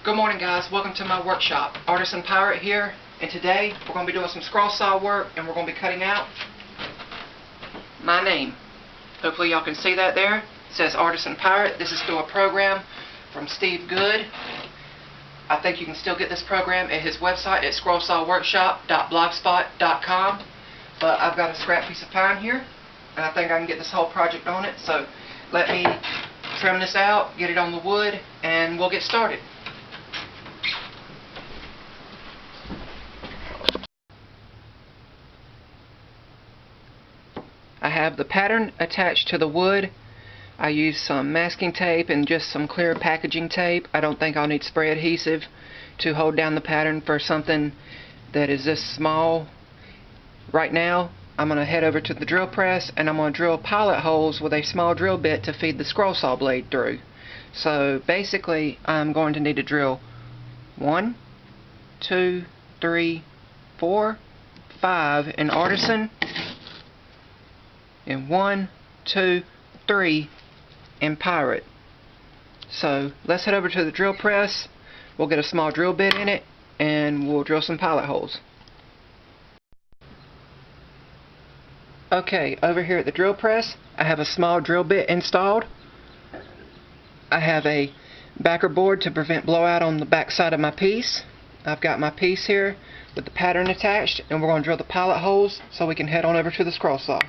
Good morning, guys. Welcome to my workshop. Artisan Pirate here, and today we're going to be doing some scroll saw work, and we're going to be cutting out my name. Hopefully y'all can see that there. It says Artisan Pirate. This is through a program from Steve Good. I think you can still get this program at his website at scrollsawworkshop.blogspot.com. But I've got a scrap piece of pine here, and I think I can get this whole project on it. So let me trim this out, get it on the wood, and we'll get started. I have the pattern attached to the wood. I use some masking tape and just some clear packaging tape. I don't think I'll need spray adhesive to hold down the pattern for something that is this small. Right now, I'm going to head over to the drill press and I'm going to drill pilot holes with a small drill bit to feed the scroll saw blade through. So basically, I'm going to need to drill 1, 2, 3, 4, 5 in Artisan, and 1, 2, 3 in Pirate. So let's head over to the drill press. We'll get a small drill bit in it and we'll drill some pilot holes. Okay, over here at the drill press, I have a small drill bit installed. I have a backer board to prevent blowout on the back side of my piece. I've got my piece here with the pattern attached, and we're going to drill the pilot holes so we can head on over to the scroll saw.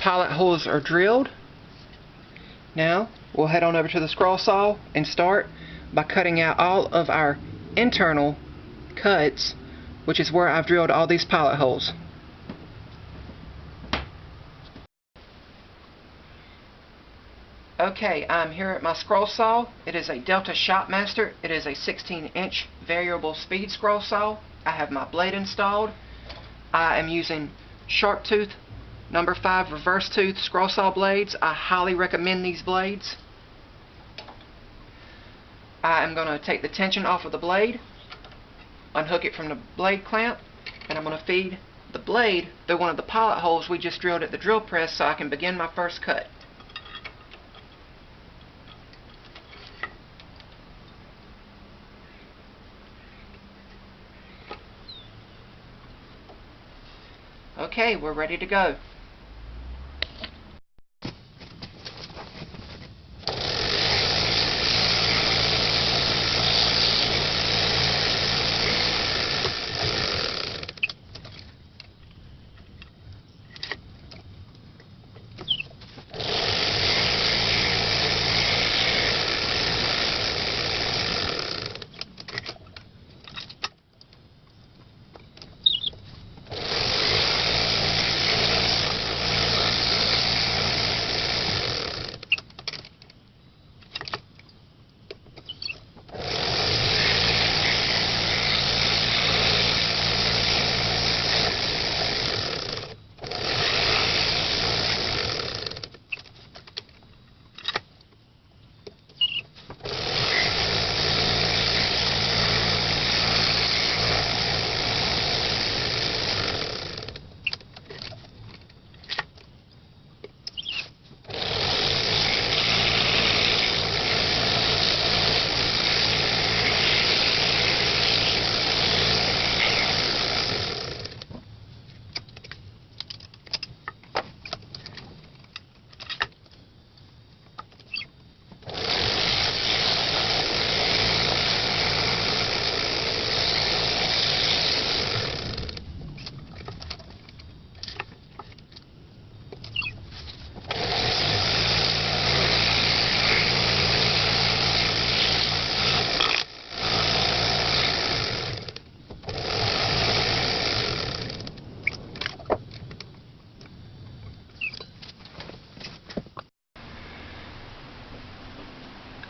Pilot holes are drilled. Now we'll head on over to the scroll saw and start by cutting out all of our internal cuts, which is where I've drilled all these pilot holes. Okay, I'm here at my scroll saw. It is a Delta Shopmaster. It is a 16-inch variable speed scroll saw. I have my blade installed. I am using sharp tooth number 5 reverse tooth scroll saw blades. I highly recommend these blades. I am going to take the tension off of the blade, unhook it from the blade clamp, and I'm going to feed the blade through one of the pilot holes we just drilled at the drill press so I can begin my first cut. Okay, we're ready to go.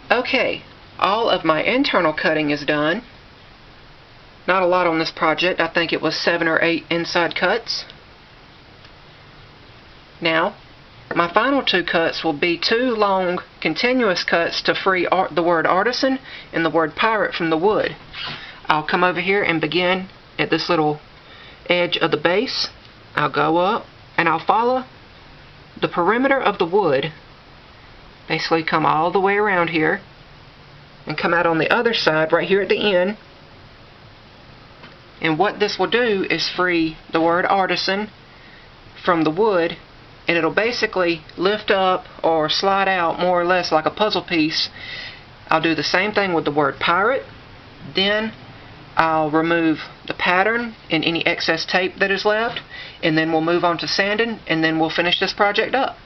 Okay, all of my internal cutting is done. Not a lot on this project. I think it was 7 or 8 inside cuts. Now, my final 2 cuts will be 2 long continuous cuts to free the word artisan and the word pirate from the wood. I'll come over here and begin at this little edge of the base. I'll go up and I'll follow the perimeter of the wood, basically come all the way around here and come out on the other side right here at the end. And what this will do is free the word artisan from the wood, and it'll basically lift up or slide out more or less like a puzzle piece. I'll do the same thing with the word pirate. Then I'll remove the pattern and any excess tape that is left, and then we'll move on to sanding, and then we'll finish this project up.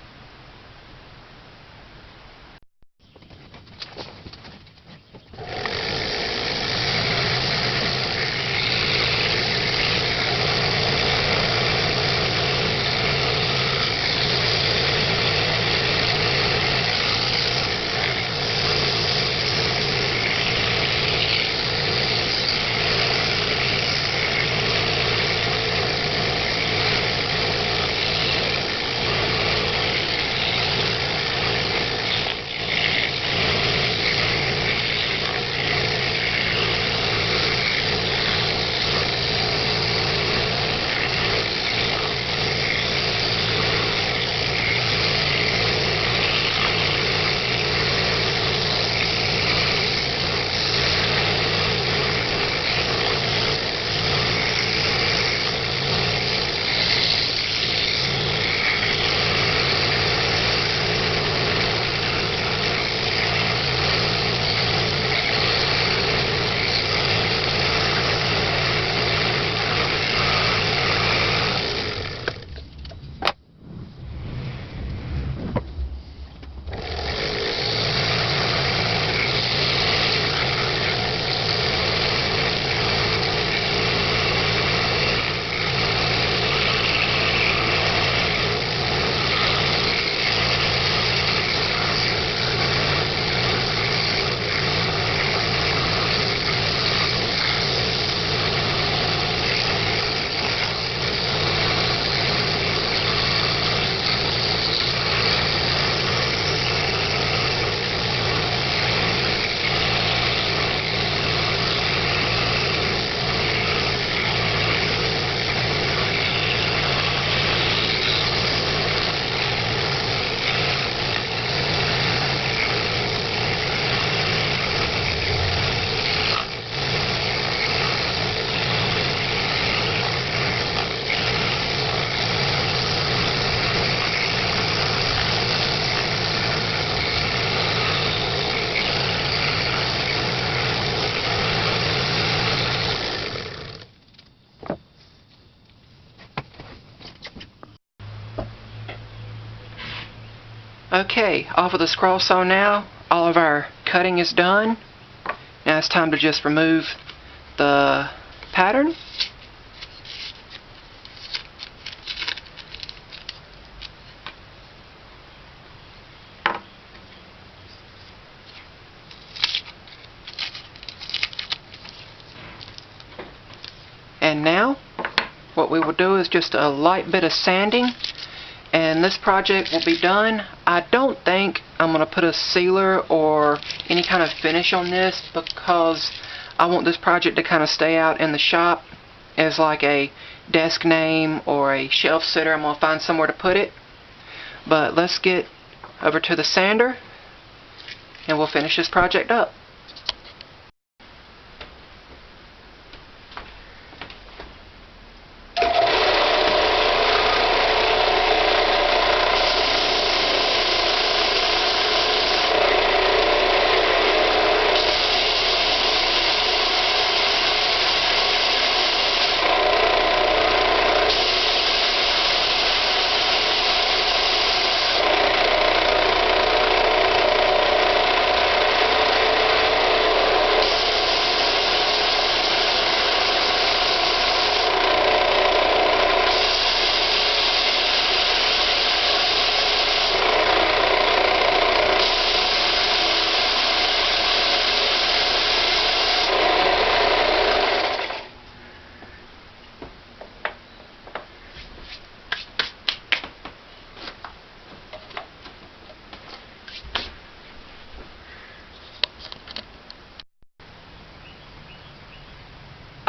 Okay, off of the scroll saw now. All of our cutting is done. Now it's time to just remove the pattern. And now what we will do is just a light bit of sanding, and this project will be done. I don't think I'm going to put a sealer or any kind of finish on this because I want this project to kind of stay out in the shop as like a desk name or a shelf sitter. I'm going to find somewhere to put it. But let's get over to the sander and we'll finish this project up.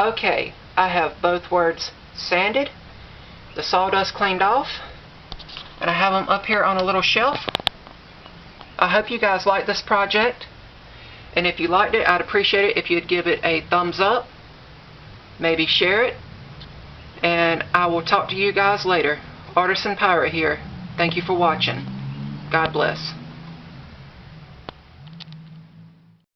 Okay, I have both words sanded, the sawdust cleaned off, and I have them up here on a little shelf. I hope you guys like this project, and if you liked it, I'd appreciate it if you'd give it a thumbs up, maybe share it, and I will talk to you guys later. Artisan Pirate here. Thank you for watching. God bless.